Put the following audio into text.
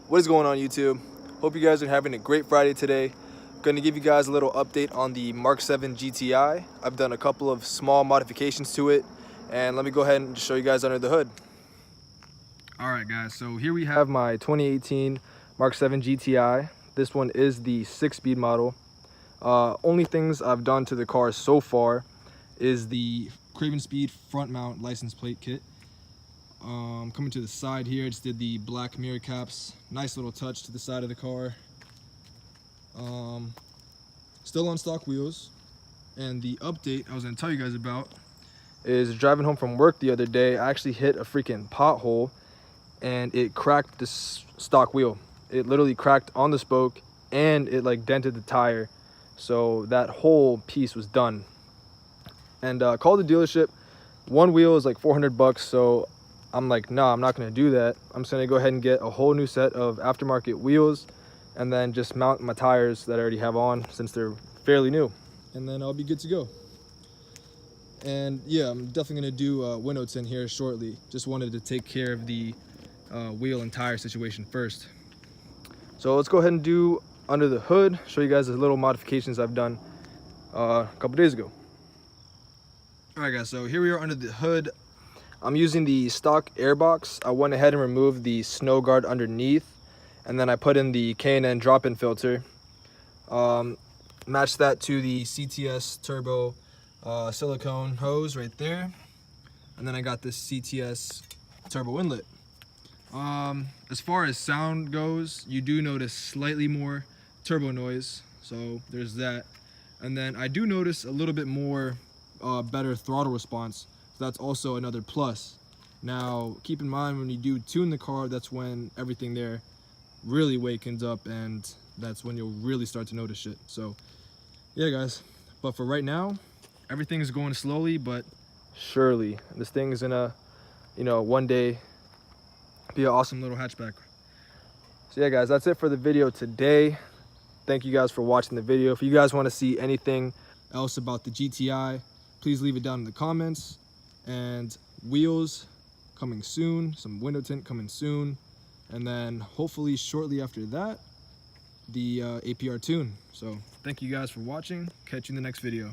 What is going on, YouTube? Hope you guys are having a great Friday today. Going to give you guys a little update on the MK7 GTI. I've done a couple of small modifications to it, and let me go ahead and show you guys under the hood. Alright guys, so here we have my 2018 MK7 GTI. This one is the 6-speed model. Only things I've done to the car so far is the Craven Speed front mount license plate kit. Coming to the side here, just did the black mirror caps. Nice little touch to the side of the car. Still on stock wheels. And the update I was going to tell you guys about is driving home from work the other day. I actually hit a freaking pothole and it cracked the stock wheel. It literally cracked on the spoke and it like dented the tire. So that whole piece was done. And called the dealership. One wheel is like 400 bucks, so I'm like, nah, I'm not gonna do that. I'm just gonna go ahead and get a whole new set of aftermarket wheels and then just mount my tires that I already have on since they're fairly new. And then I'll be good to go. And yeah, I'm definitely gonna do window tint here shortly. Just wanted to take care of the wheel and tire situation first. So let's go ahead and do under the hood, show you guys the little modifications I've done a couple days ago. All right guys, so here we are under the hood. I'm using the stock airbox. I went ahead and removed the snow guard underneath, and then I put in the K&N drop-in filter. Matched that to the CTS turbo silicone hose right there, and then I got this CTS turbo inlet. As far as sound goes, you do notice slightly more turbo noise, so there's that. And then I do notice a little bit more better throttle response. So that's also another plus. Now, keep in mind when you do tune the car, that's when everything there really wakens up, and that's when you'll really start to notice shit. So, yeah, guys. But for right now, everything is going slowly, but surely. This thing is gonna, one day be an awesome little hatchback. So, yeah, guys, that's it for the video today. Thank you guys for watching the video. If you guys want to see anything else about the GTI, please leave it down in the comments. And wheels coming soon, some window tint coming soon, and then hopefully shortly after that, the APR tune. So thank you guys for watching. Catch you in the next video.